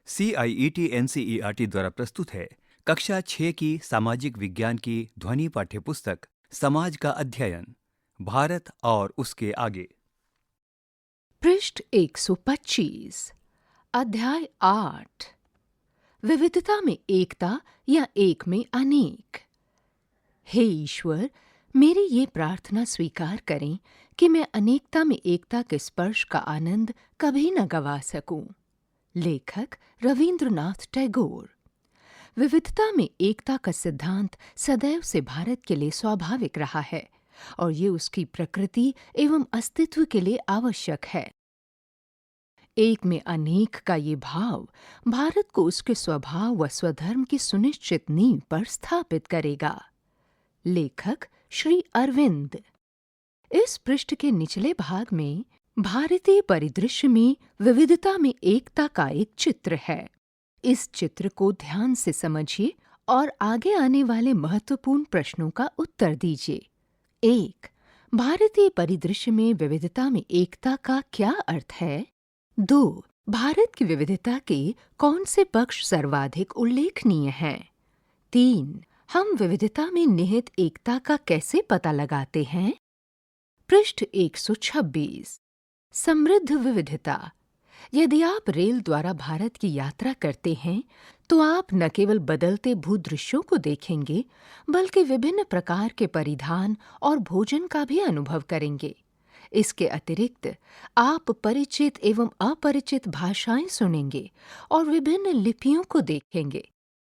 CIET NCERT द्वारा प्रस्तुत है कक्षा 6 की सामाजिक विज्ञान की ध्वनि पाठ्यपुस्तक समाज का अध्ययन, भारत और उसके आगे। पृष्ठ 125। अध्याय 8। विविधता में एकता या एक में अनेक। हे ईश्वर, मेरी ये प्रार्थना स्वीकार करें कि मैं अनेकता में एकता के स्पर्श का आनंद कभी न गवा सकूं। लेखक रवींद्रनाथ टैगोर। विविधता में एकता का सिद्धांत सदैव से भारत के लिए स्वाभाविक रहा है और ये उसकी प्रकृति एवं अस्तित्व के लिए आवश्यक है। एक में अनेक का ये भाव भारत को उसके स्वभाव व स्वधर्म की सुनिश्चित नींव पर स्थापित करेगा। लेखक श्री अरविंद। इस पृष्ठ के निचले भाग में भारतीय परिदृश्य में विविधता में एकता का एक चित्र है। इस चित्र को ध्यान से समझिए और आगे आने वाले महत्वपूर्ण प्रश्नों का उत्तर दीजिए। 1. भारतीय परिदृश्य में विविधता में एकता का क्या अर्थ है? 2. भारत की विविधता के कौन से पक्ष सर्वाधिक उल्लेखनीय हैं? 3. हम विविधता में निहित एकता का कैसे पता लगाते हैं? पृष्ठ 126। समृद्ध विविधता। यदि आप रेल द्वारा भारत की यात्रा करते हैं तो आप न केवल बदलते भूदृश्यों को देखेंगे बल्कि विभिन्न प्रकार के परिधान और भोजन का भी अनुभव करेंगे। इसके अतिरिक्त आप परिचित एवं अपरिचित भाषाएं सुनेंगे और विभिन्न लिपियों को देखेंगे।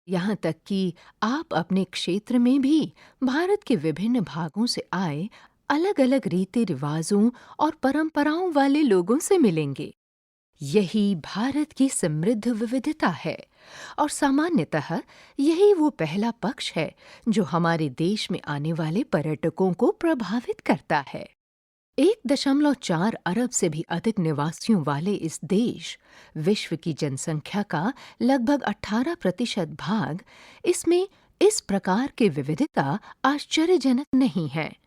यहाँ तक कि आप अपने क्षेत्र में भी भारत के विभिन्न भागों से आए अलग-अलग रीति रिवाजों और परंपराओं वाले लोगों से मिलेंगे। यही भारत की समृद्ध विविधता है और सामान्यतः यही वो पहला पक्ष है जो हमारे देश में आने वाले पर्यटकों को प्रभावित करता है। 1.4 अरब से भी अधिक निवासियों वाले इस देश, विश्व की जनसंख्या का लगभग 18% भाग, इसमें इस प्रकार की विविधता आश्चर्यजनक नहीं है।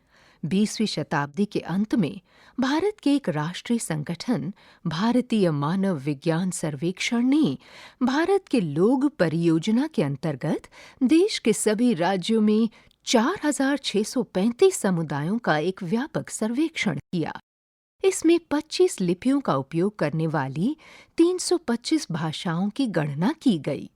20वीं शताब्दी के अंत में भारत के एक राष्ट्रीय संगठन भारतीय मानव विज्ञान सर्वेक्षण ने भारत के लोग परियोजना के अंतर्गत देश के सभी राज्यों में 4,635 समुदायों का एक व्यापक सर्वेक्षण किया। इसमें 25 लिपियों का उपयोग करने वाली 325 भाषाओं की गणना की गई।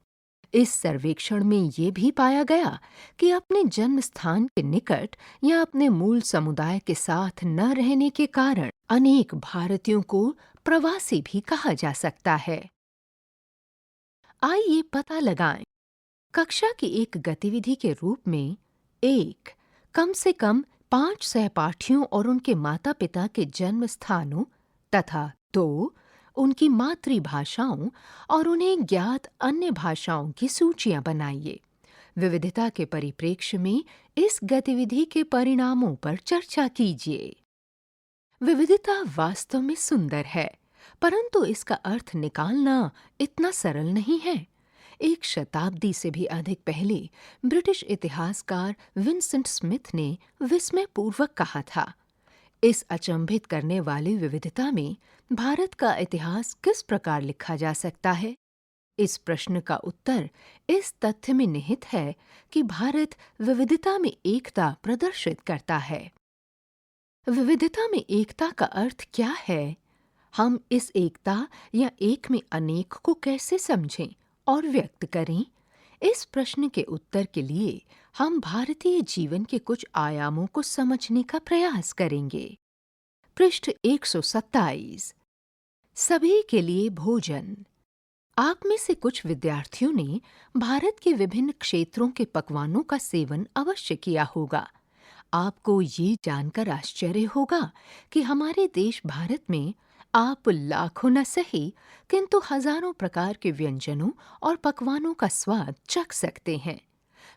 इस सर्वेक्षण में ये भी पाया गया कि अपने जन्म स्थान के निकट या अपने मूल समुदाय के साथ न रहने के कारण अनेक भारतीयों को प्रवासी भी कहा जा सकता है। आइए पता लगाएं। कक्षा की एक गतिविधि के रूप में 1. कम से कम 5 सहपाठियों और उनके माता-पिता के जन्म स्थानों तथा 2. उनकी मातृभाषाओं और उन्हें ज्ञात अन्य भाषाओं की सूचियां बनाइए। विविधता के परिप्रेक्ष्य में इस गतिविधि के परिणामों पर चर्चा कीजिए। विविधता वास्तव में सुंदर है, परंतु इसका अर्थ निकालना इतना सरल नहीं है। एक शताब्दी से भी अधिक पहले ब्रिटिश इतिहासकार विंसेंट स्मिथ ने विस्मयपूर्वक कहा था, इस अचंभित करने वाली विविधता में भारत का इतिहास किस प्रकार लिखा जा सकता है? इस प्रश्न का उत्तर इस तथ्य में निहित है कि भारत विविधता में एकता प्रदर्शित करता है। विविधता में एकता का अर्थ क्या है? हम इस एकता या एक में अनेक को कैसे समझें और व्यक्त करें? इस प्रश्न के उत्तर के लिए हम भारतीय जीवन के कुछ आयामों को समझने का प्रयास करेंगे। पृष्ठ 127। सभी के लिए भोजन। आप में से कुछ विद्यार्थियों ने भारत के विभिन्न क्षेत्रों के पकवानों का सेवन अवश्य किया होगा। आपको ये जानकर आश्चर्य होगा कि हमारे देश भारत में आप लाखों न सही किंतु हजारों प्रकार के व्यंजनों और पकवानों का स्वाद चख सकते हैं।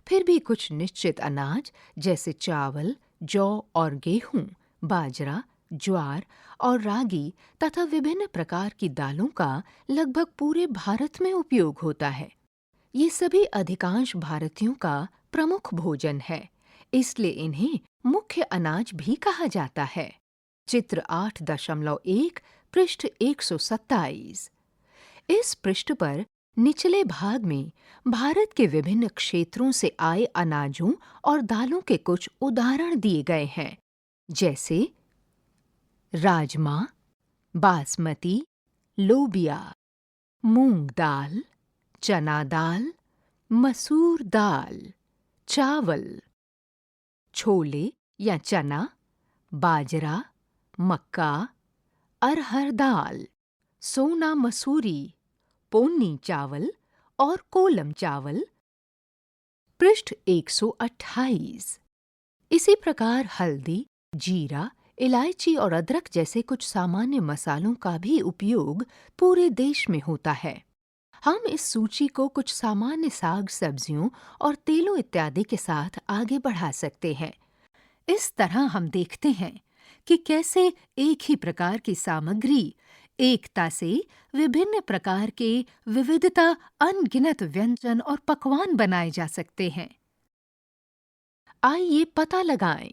फिर भी कुछ निश्चित अनाज जैसे चावल, जौ और गेहूं, बाजरा, ज्वार और रागी तथा विभिन्न प्रकार की दालों का लगभग पूरे भारत में उपयोग होता है। ये सभी अधिकांश भारतीयों का प्रमुख भोजन है, इसलिए इन्हें मुख्य अनाज भी कहा जाता है। चित्र 8.1 पृष्ठ 127। इस पृष्ठ पर निचले भाग में भारत के विभिन्न क्षेत्रों से आए अनाजों और दालों के कुछ उदाहरण दिए गए हैं, जैसे राजमा, बासमती, लोबिया, मूंग दाल, चना दाल, मसूर दाल, चावल, छोले या चना, बाजरा, मक्का, अरहर दाल, सोना मसूरी, पोन्नी चावल और कोलम चावल। पृष्ठ 128। इसी प्रकार हल्दी, जीरा, इलायची और अदरक जैसे कुछ सामान्य मसालों का भी उपयोग पूरे देश में होता है। हम इस सूची को कुछ सामान्य साग सब्जियों और तेलों इत्यादि के साथ आगे बढ़ा सकते हैं। इस तरह हम देखते हैं कि कैसे एक ही प्रकार की सामग्री एकता से विभिन्न प्रकार के विविधता अनगिनत व्यंजन और पकवान बनाए जा सकते हैं। आइए पता लगाएं।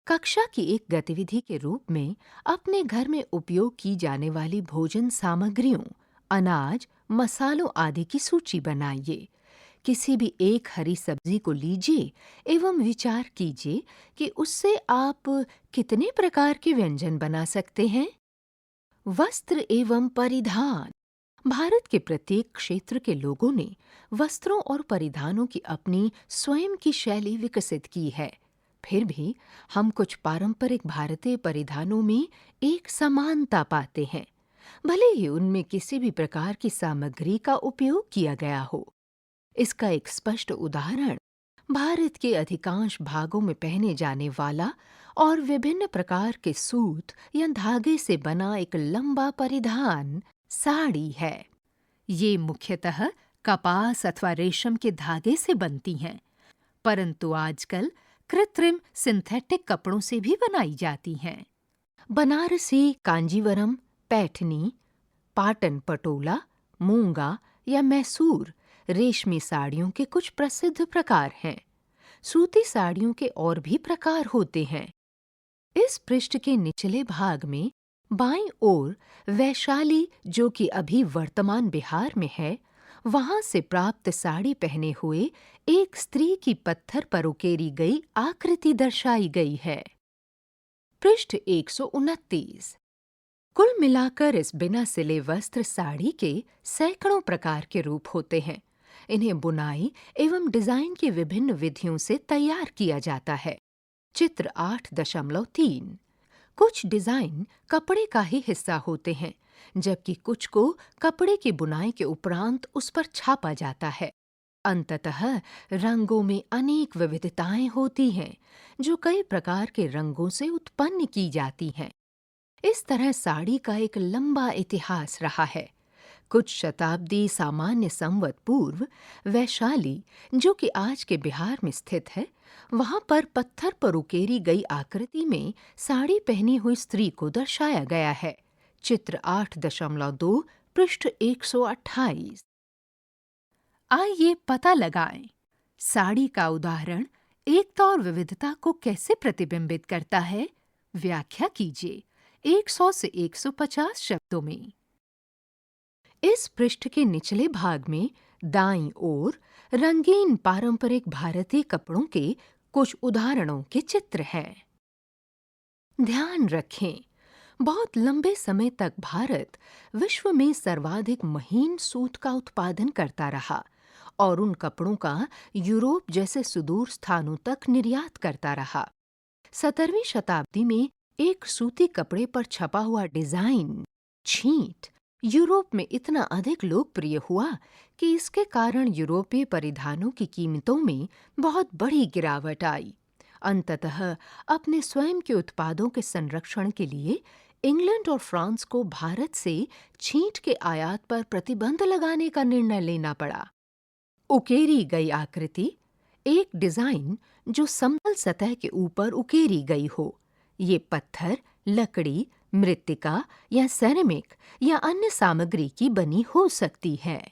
कक्षा की एक गतिविधि के रूप में अपने घर में उपयोग की जाने वाली भोजन सामग्रियों, अनाज, मसालों आदि की सूची बनाइए। किसी भी एक हरी सब्जी को लीजिए एवं विचार कीजिए कि उससे आप कितने प्रकार के व्यंजन बना सकते हैं। वस्त्र एवं परिधान। भारत के प्रत्येक क्षेत्र के लोगों ने वस्त्रों और परिधानों की अपनी स्वयं की शैली विकसित की है। फिर भी हम कुछ पारंपरिक भारतीय परिधानों में एक समानता पाते हैं, भले ही उनमें किसी भी प्रकार की सामग्री का उपयोग किया गया हो। इसका एक स्पष्ट उदाहरण भारत के अधिकांश भागों में पहने जाने वाला और विभिन्न प्रकार के सूत या धागे से बना एक लंबा परिधान साड़ी है। ये मुख्यतः कपास अथवा रेशम के धागे से बनती हैं, परंतु आजकल कृत्रिम सिंथेटिक कपड़ों से भी बनाई जाती हैं। बनारसी, कांजीवरम, पैठनी, पाटन पटोला, मूंगा या मैसूर रेशमी साड़ियों के कुछ प्रसिद्ध प्रकार हैं। सूती साड़ियों के और भी प्रकार होते हैं। इस पृष्ठ के निचले भाग में बाईं ओर वैशाली, जो कि अभी वर्तमान बिहार में है, वहां से प्राप्त साड़ी पहने हुए एक स्त्री की पत्थर पर उकेरी गई आकृति दर्शाई गई है। पृष्ठ 129। कुल मिलाकर इस बिना सिले वस्त्र साड़ी के सैकड़ों प्रकार के रूप होते हैं। इन्हें बुनाई एवं डिजाइन की विभिन्न विधियों से तैयार किया जाता है। चित्र 8.3। कुछ डिजाइन कपड़े का ही हिस्सा होते हैं, जबकि कुछ को कपड़े की बुनाई के उपरांत उस पर छापा जाता है। अंततः रंगों में अनेक विविधताएं होती हैं, जो कई प्रकार के रंगों से उत्पन्न की जाती हैं। इस तरह साड़ी का एक लंबा इतिहास रहा है। कुछ शताब्दी सामान्य संवत पूर्व वैशाली, जो कि आज के बिहार में स्थित है, वहां पर पत्थर पर उकेरी गई आकृति में साड़ी पहनी हुई स्त्री को दर्शाया गया है। चित्र 8.2, पृष्ठ 128। आइए पता लगाएं, साड़ी का उदाहरण एकता और विविधता को कैसे प्रतिबिंबित करता है। व्याख्या कीजिए 100 से 150 शब्दों में। इस पृष्ठ के निचले भाग में दाईं ओर रंगीन पारंपरिक भारतीय कपड़ों के कुछ उदाहरणों के चित्र हैं। ध्यान रखें, बहुत लंबे समय तक भारत विश्व में सर्वाधिक महीन सूत का उत्पादन करता रहा और उन कपड़ों का यूरोप जैसे सुदूर स्थानों तक निर्यात करता रहा। 17वीं शताब्दी में एक सूती कपड़े पर छपा हुआ डिजाइन छींट यूरोप में इतना अधिक लोकप्रिय हुआ कि इसके कारण यूरोपीय परिधानों की कीमतों में बहुत बड़ी गिरावट आई। अंततः अपने स्वयं के उत्पादों के संरक्षण के लिए इंग्लैंड और फ्रांस को भारत से छींट के आयात पर प्रतिबंध लगाने का निर्णय लेना पड़ा। उकेरी गई आकृति एक डिजाइन जो समतल सतह के ऊपर उकेरी गई हो। ये पत्थर, लकड़ी, मृत्तिका या सेरेमिक या अन्य सामग्री की बनी हो सकती है।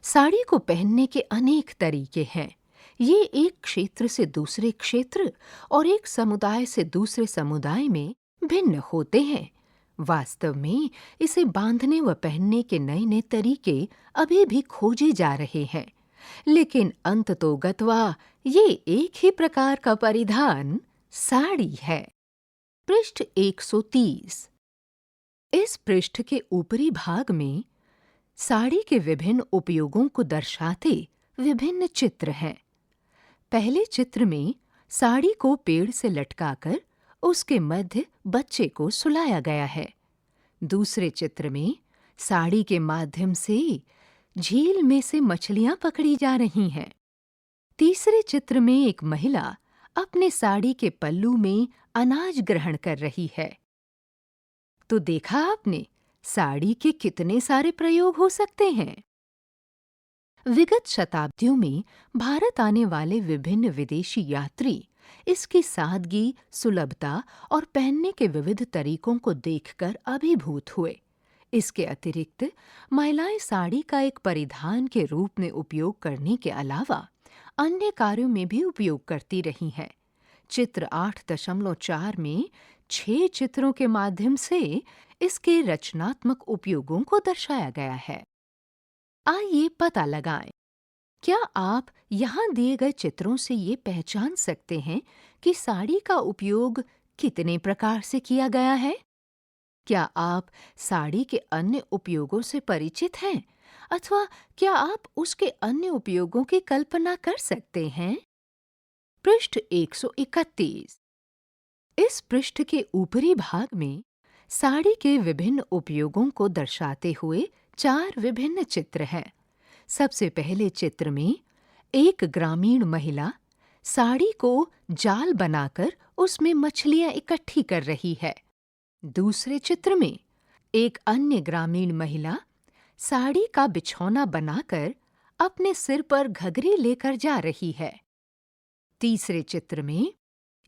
साड़ी को पहनने के अनेक तरीके हैं। ये एक क्षेत्र से दूसरे क्षेत्र और एक समुदाय से दूसरे समुदाय में भिन्न होते हैं। वास्तव में इसे बांधने व पहनने के नए नए तरीके अभी भी खोजे जा रहे हैं, लेकिन अंततोगत्वा ये एक ही प्रकार का परिधान साड़ी है। पृष्ठ 130। इस पृष्ठ के ऊपरी भाग में साड़ी के विभिन्न उपयोगों को दर्शाते विभिन्न चित्र हैं। पहले चित्र में साड़ी को पेड़ से लटकाकर उसके मध्य बच्चे को सुलाया गया है। दूसरे चित्र में साड़ी के माध्यम से झील में से मछलियां पकड़ी जा रही हैं। तीसरे चित्र में एक महिला अपने साड़ी के पल्लू में अनाज ग्रहण कर रही है। तो देखा आपने, साड़ी के कितने सारे प्रयोग हो सकते हैं। विगत शताब्दियों में भारत आने वाले विभिन्न विदेशी यात्री इसकी सादगी, सुलभता और पहनने के विविध तरीकों को देखकर अभिभूत हुए। इसके अतिरिक्त महिलाएं साड़ी का एक परिधान के रूप में उपयोग करने के अलावा अन्य कार्यों में भी उपयोग करती रही हैं। चित्र 8.4 में 6 चित्रों के माध्यम से इसके रचनात्मक उपयोगों को दर्शाया गया है। आइए पता लगाएं, क्या आप यहाँ दिए गए चित्रों से ये पहचान सकते हैं कि साड़ी का उपयोग कितने प्रकार से किया गया है? क्या आप साड़ी के अन्य उपयोगों से परिचित हैं, अथवा क्या आप उसके अन्य उपयोगों की कल्पना कर सकते हैं? पृष्ठ 131। इस पृष्ठ के ऊपरी भाग में साड़ी के विभिन्न उपयोगों को दर्शाते हुए 4 विभिन्न चित्र हैं। सबसे पहले चित्र में एक ग्रामीण महिला साड़ी को जाल बनाकर उसमें मछलियां इकट्ठी कर रही है। दूसरे चित्र में एक अन्य ग्रामीण महिला साड़ी का बिछौना बनाकर अपने सिर पर घघरी लेकर जा रही है। तीसरे चित्र में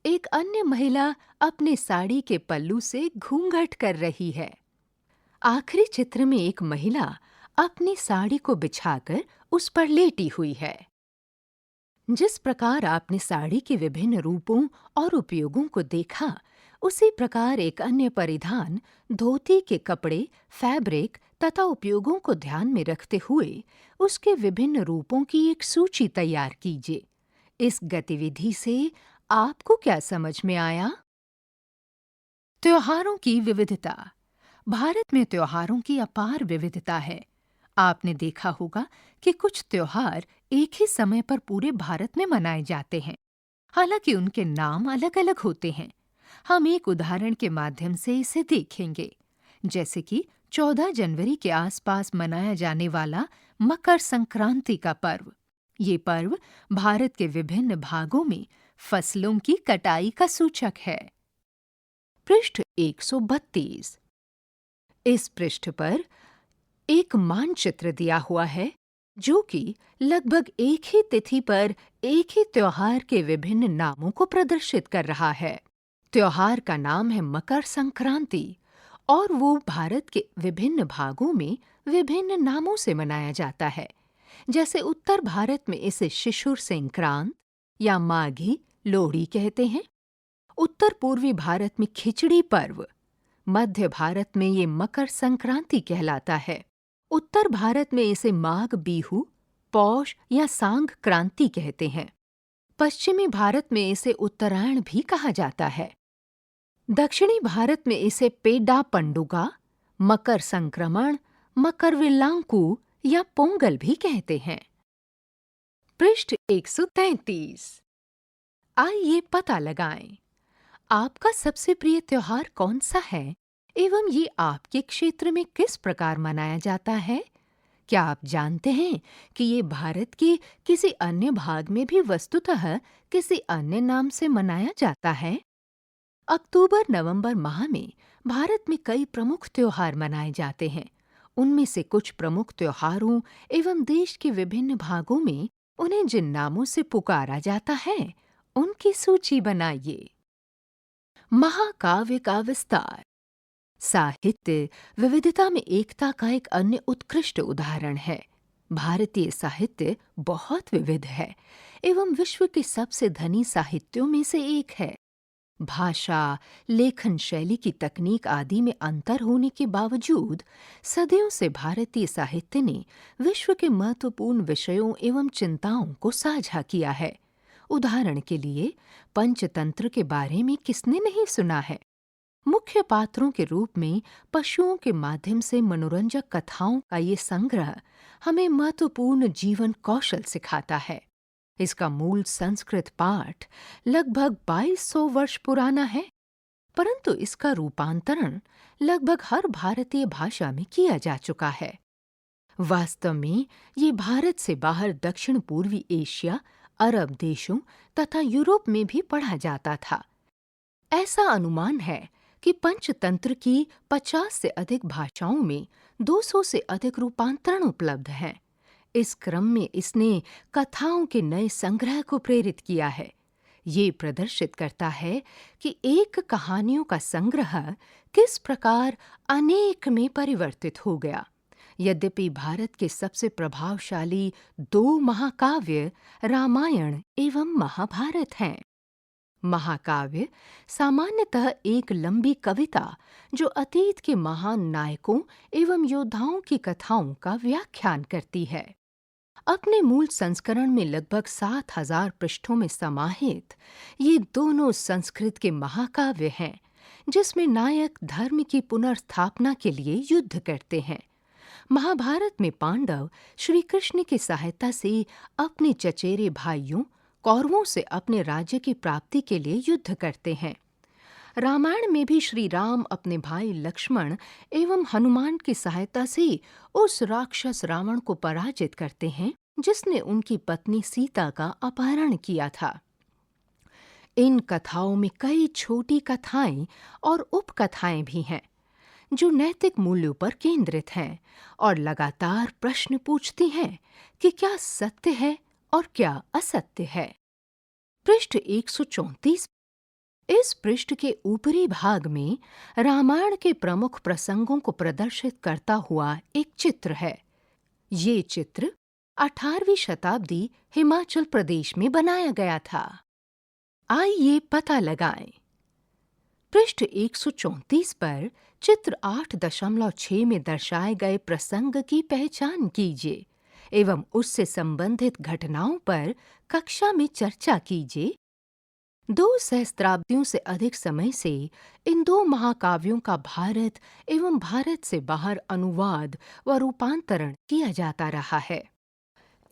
एक अन्य महिला अपने साड़ी के पल्लू से घूंघट कर रही है। आखिरी चित्र में एक महिला अपनी साड़ी को बिछाकर उस पर लेटी हुई है। जिस प्रकार आपने साड़ी के विभिन्न रूपों और उपयोगों को देखा, उसी प्रकार एक अन्य परिधान धोती के कपड़े, फैब्रिक तथा उपयोगों को ध्यान में रखते हुए उसके विभिन्न रूपों की एक सूची तैयार कीजिए। इस गतिविधि से आपको क्या समझ में आया? त्योहारों की विविधता। भारत में त्योहारों की अपार विविधता है। आपने देखा होगा कि कुछ त्योहार एक ही समय पर पूरे भारत में मनाए जाते हैं, हालांकि उनके नाम अलग-अलग होते हैं। हम एक उदाहरण के माध्यम से इसे देखेंगे, जैसे कि 14 जनवरी के आसपास मनाया जाने वाला मकर संक्रांति का पर्व। ये पर्व भारत के विभिन्न भागों में फसलों की कटाई का सूचक है। पृष्ठ 132। इस पृष्ठ पर एक मानचित्र दिया हुआ है, जो कि लगभग एक ही तिथि पर एक ही त्योहार के विभिन्न नामों को प्रदर्शित कर रहा है। त्योहार का नाम है मकर संक्रांति और वो भारत के विभिन्न भागों में विभिन्न नामों से मनाया जाता है। जैसे उत्तर भारत में इसे शिशुर संक्रांत या माघी लोहड़ी कहते हैं। उत्तर पूर्वी भारत में खिचड़ी पर्व, मध्य भारत में ये मकर संक्रांति कहलाता है। उत्तर भारत में इसे माघ बिहू, पौष या सांग क्रांति कहते हैं। पश्चिमी भारत में इसे उत्तरायण भी कहा जाता है। दक्षिणी भारत में इसे पेड्डा पंडुगा, मकर संक्रमण, मकर विल्लांकू या पोंगल भी कहते हैं। पृष्ठ 133। आइए पता लगाएं, आपका सबसे प्रिय त्योहार कौन सा है एवं ये आपके क्षेत्र में किस प्रकार मनाया जाता है? क्या आप जानते हैं कि ये भारत के किसी अन्य भाग में भी वस्तुतः किसी अन्य नाम से मनाया जाता है? अक्टूबर-नवंबर माह में भारत में कई प्रमुख त्योहार मनाए जाते हैं। उनमें से कुछ प्रमुख त्योहारों एवं देश के विभिन्न भागों में उन्हें जिन नामों से पुकारा जाता है, उनकी सूची बनाइए। महाकाव्य का विस्तार। साहित्य विविधता में एकता का एक अन्य उत्कृष्ट उदाहरण है। भारतीय साहित्य बहुत विविध है एवं विश्व के सबसे धनी साहित्यों में से एक है। भाषा, लेखन शैली की तकनीक आदि में अंतर होने के बावजूद सदियों से भारतीय साहित्य ने विश्व के महत्वपूर्ण विषयों एवं चिंताओं को साझा किया है। उदाहरण के लिए, पंचतंत्र के बारे में किसने नहीं सुना है? मुख्य पात्रों के रूप में पशुओं के माध्यम से मनोरंजक कथाओं का ये संग्रह हमें महत्वपूर्ण जीवन कौशल सिखाता है। इसका मूल संस्कृत पाठ लगभग 2200 वर्ष पुराना है, परंतु इसका रूपांतरण लगभग हर भारतीय भाषा में किया जा चुका है। वास्तव में ये भारत से बाहर दक्षिण पूर्वी एशिया, अरब देशों तथा यूरोप में भी पढ़ा जाता था। ऐसा अनुमान है कि पंचतंत्र की 50 से अधिक भाषाओं में 200 से अधिक रूपांतरण उपलब्ध हैं। इस क्रम में इसने कथाओं के नए संग्रह को प्रेरित किया है। ये प्रदर्शित करता है कि एक कहानियों का संग्रह किस प्रकार अनेक में परिवर्तित हो गया। यद्यपि भारत के सबसे प्रभावशाली 2 महाकाव्य रामायण एवं महाभारत हैं। महाकाव्य सामान्यतः एक लंबी कविता जो अतीत के महान नायकों एवं योद्धाओं की कथाओं का व्याख्यान करती है। अपने मूल संस्करण में लगभग 7000 पृष्ठों में समाहित ये दोनों संस्कृत के महाकाव्य हैं, जिसमें नायक धर्म की पुनर्स्थापना के लिए युद्ध करते हैं। महाभारत में पांडव श्री कृष्ण की सहायता से अपने चचेरे भाइयों कौरवों से अपने राज्य की प्राप्ति के लिए युद्ध करते हैं। रामायण में भी श्री राम अपने भाई लक्ष्मण एवं हनुमान की सहायता से उस राक्षस रावण को पराजित करते हैं जिसने उनकी पत्नी सीता का अपहरण किया था। इन कथाओं में कई छोटी कथाएं और उपकथाएं भी हैं जो नैतिक मूल्यों पर केंद्रित हैं और लगातार प्रश्न पूछती हैं कि क्या सत्य है और क्या असत्य है। पृष्ठ 134। इस पृष्ठ के ऊपरी भाग में रामायण के प्रमुख प्रसंगों को प्रदर्शित करता हुआ एक चित्र है। ये चित्र 18वीं शताब्दी हिमाचल प्रदेश में बनाया गया था। आइए पता लगाएं। पृष्ठ 134 पर चित्र 8.6 में दर्शाए गए प्रसंग की पहचान कीजिए एवं उससे संबंधित घटनाओं पर कक्षा में चर्चा कीजिए। 2 सहस्त्राब्दियों से अधिक समय से इन 2 महाकाव्यों का भारत एवं भारत से बाहर अनुवाद व रूपांतरण किया जाता रहा है।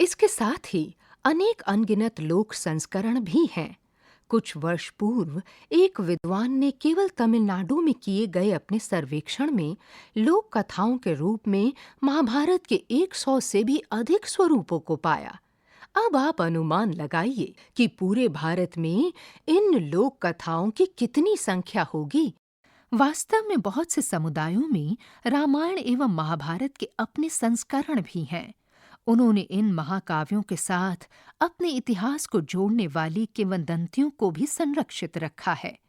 इसके साथ ही अनेक अनगिनत लोक संस्करण भी हैं। कुछ वर्ष पूर्व एक विद्वान ने केवल तमिलनाडु में किए गए अपने सर्वेक्षण में लोक कथाओं के रूप में महाभारत के 100 से भी अधिक स्वरूपों को पाया। अब आप अनुमान लगाइए कि पूरे भारत में इन लोक कथाओं की कितनी संख्या होगी। वास्तव में बहुत से समुदायों में रामायण एवं महाभारत के अपने संस्करण भी हैं। उन्होंने इन महाकाव्यों के साथ अपने इतिहास को जोड़ने वाली किंवदंतियों को भी संरक्षित रखा है।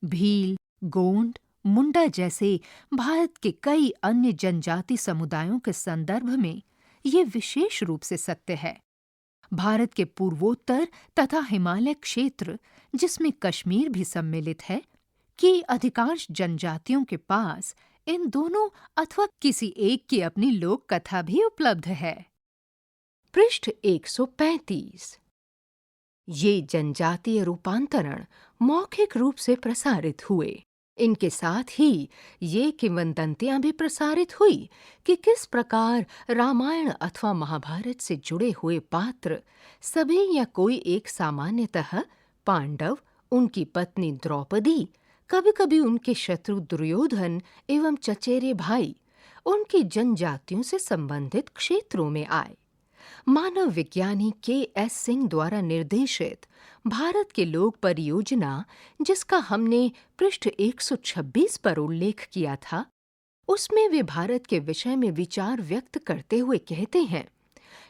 भील, गोंड, मुंडा जैसे भारत के कई अन्य जनजाति समुदायों के संदर्भ में ये विशेष रूप से सत्य है। भारत के पूर्वोत्तर तथा हिमालय क्षेत्र, जिसमें कश्मीर भी सम्मिलित है, की अधिकांश जनजातियों के पास इन दोनों अथवा किसी एक की अपनी लोक कथा भी उपलब्ध है। पृष्ठ 135। ये जनजातीय रूपांतरण मौखिक रूप से प्रसारित हुए। इनके साथ ही ये किंवदंतियां भी प्रसारित हुई कि किस प्रकार रामायण अथवा महाभारत से जुड़े हुए पात्र सभी या कोई एक सामान्यतः पांडव, उनकी पत्नी द्रौपदी, कभी-कभी उनके शत्रु दुर्योधन एवं चचेरे भाई उनकी जनजातियों से संबंधित क्षेत्रों में आए। मानव विज्ञानी के.एस. सिंह द्वारा निर्देशित भारत के लोक परियोजना, जिसका हमने पृष्ठ 126 पर उल्लेख किया था, उसमें वे भारत के विषय में विचार व्यक्त करते हुए कहते हैं,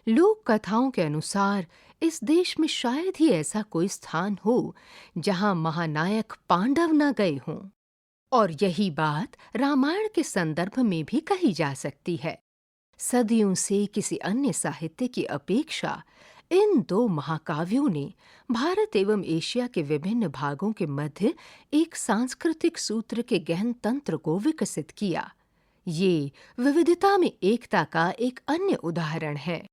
लोक कथाओं के अनुसार इस देश में शायद ही ऐसा कोई स्थान हो जहां महानायक पांडव न गए हों। और यही बात रामायण के संदर्भ में भी कही जा सकती है। सदियों से किसी अन्य साहित्य की अपेक्षा इन दो महाकाव्यों ने भारत एवं एशिया के विभिन्न भागों के मध्य एक सांस्कृतिक सूत्र के गहन तंत्र को विकसित किया। ये विविधता में एकता का एक अन्य उदाहरण है।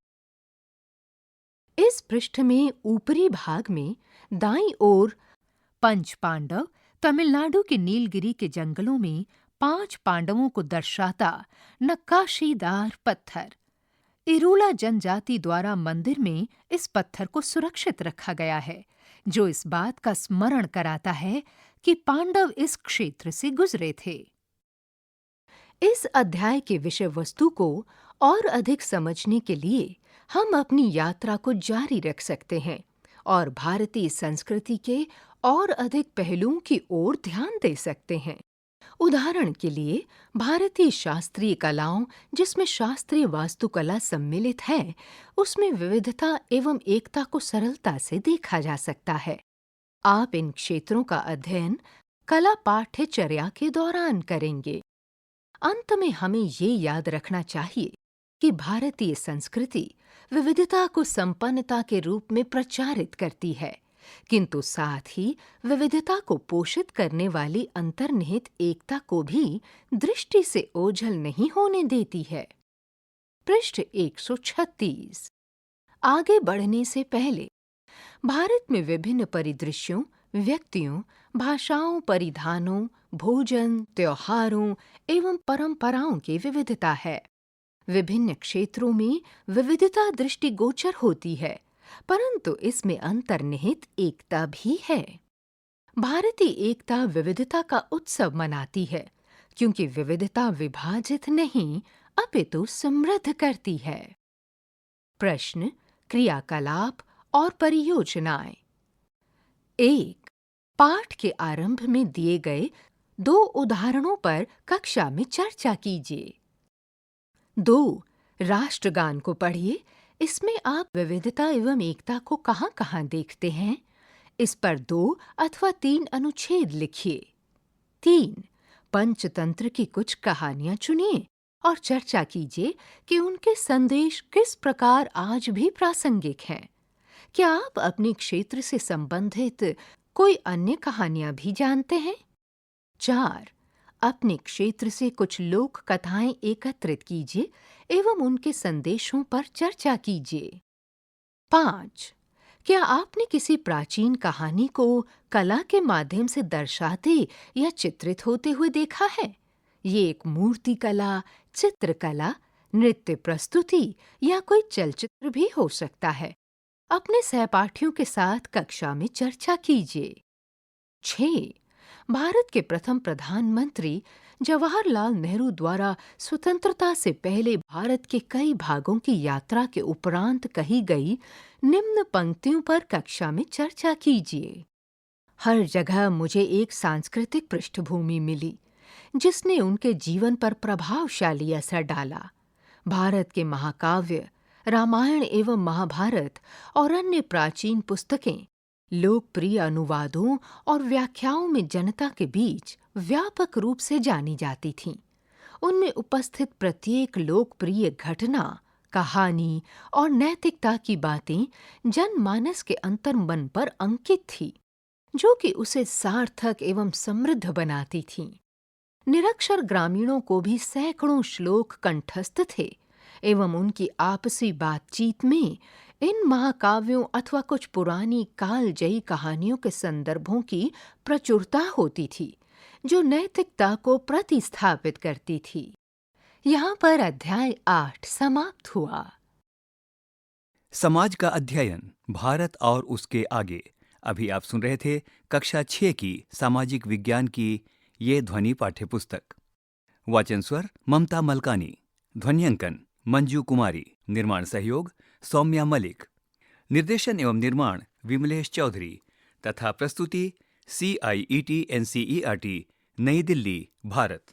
इस पृष्ठ में ऊपरी भाग में दाईं ओर पंच पांडव तमिलनाडु के नीलगिरी के जंगलों में 5 पांडवों को दर्शाता नक्काशीदार पत्थर। इरूला जनजाति द्वारा मंदिर में इस पत्थर को सुरक्षित रखा गया है, जो इस बात का स्मरण कराता है कि पांडव इस क्षेत्र से गुजरे थे। इस अध्याय के विषय वस्तु को और अधिक समझने के लिए हम अपनी यात्रा को जारी रख सकते हैं और भारतीय संस्कृति के और अधिक पहलुओं की ओर ध्यान दे सकते हैं। उदाहरण के लिए, भारतीय शास्त्रीय कलाओं, जिसमें शास्त्रीय वास्तुकला सम्मिलित है, उसमें विविधता एवं एकता को सरलता से देखा जा सकता है। आप इन क्षेत्रों का अध्ययन कला पाठ्यचर्या के दौरान करेंगे। अंत में हमें ये याद रखना चाहिए कि भारतीय संस्कृति विविधता को संपन्नता के रूप में प्रचारित करती है, किंतु साथ ही विविधता को पोषित करने वाली अंतर्निहित एकता को भी दृष्टि से ओझल नहीं होने देती है। पृष्ठ 136। आगे बढ़ने से पहले भारत में विभिन्न परिदृश्यों, व्यक्तियों, भाषाओं, परिधानों, भोजन, त्योहारों एवं परंपराओं की विविधता है। विभिन्न क्षेत्रों में विविधता दृष्टिगोचर होती है, परंतु इसमें अंतर्निहित एकता भी है। भारतीय एकता विविधता का उत्सव मनाती है, क्योंकि विविधता विभाजित नहीं अपितु समृद्ध करती है। प्रश्न, क्रियाकलाप और परियोजनाएं। 1. पाठ के आरंभ में दिए गए 2 उदाहरणों पर कक्षा में चर्चा कीजिए। 2. राष्ट्रगान को पढ़िए। इसमें आप विविधता एवं एकता को कहां-कहां देखते हैं? इस पर 2 अथवा 3 अनुच्छेद लिखिए। 3. पंचतंत्र की कुछ कहानियां चुनिए और चर्चा कीजिए कि उनके संदेश किस प्रकार आज भी प्रासंगिक हैं। क्या आप अपने क्षेत्र से संबंधित कोई अन्य कहानियां भी जानते हैं? 4. अपने क्षेत्र से कुछ लोक कथाएं एकत्रित कीजिए एवं उनके संदेशों पर चर्चा कीजिए। 5. क्या आपने किसी प्राचीन कहानी को कला के माध्यम से दर्शाते या चित्रित होते हुए देखा है? ये एक मूर्ति कला, चित्रकला, नृत्य प्रस्तुति या कोई चलचित्र भी हो सकता है। अपने सहपाठियों के साथ कक्षा में चर्चा कीजिए। 6. भारत के प्रथम प्रधानमंत्री जवाहरलाल नेहरू द्वारा स्वतंत्रता से पहले भारत के कई भागों की यात्रा के उपरांत कही गई निम्न पंक्तियों पर कक्षा में चर्चा कीजिए। हर जगह मुझे एक सांस्कृतिक पृष्ठभूमि मिली, जिसने उनके जीवन पर प्रभावशाली असर डाला। भारत के महाकाव्य, रामायण एवं महाभारत और अन्य प्राचीन पुस्तकें लोकप्रिय अनुवादों और व्याख्याओं में जनता के बीच व्यापक रूप से जानी जाती थीं। उनमें उपस्थित प्रत्येक लोकप्रिय घटना, कहानी और नैतिकता की बातें जनमानस के अंतर्मन पर अंकित थी, जो कि उसे सार्थक एवं समृद्ध बनाती थीं। निरक्षर ग्रामीणों को भी सैकड़ों श्लोक कंठस्थ थे एवं उनकी आपसी बातचीत में इन महाकाव्यों अथवा कुछ पुरानी कालजयी कहानियों के संदर्भों की प्रचुरता होती थी, जो नैतिकता को प्रतिस्थापित करती थी। यहाँ पर अध्याय 8 समाप्त हुआ। समाज का अध्ययन, भारत और उसके आगे। अभी आप सुन रहे थे कक्षा 6 की सामाजिक विज्ञान की ये ध्वनि पाठ्यपुस्तक। वाचन स्वर ममता मलकानी, ध्वन्यांकन मंजू कुमारी, निर्माण सहयोग सौम्या मलिक, निर्देशन एवं निर्माण विमलेश चौधरी तथा प्रस्तुति CIET NCERT नई दिल्ली, भारत।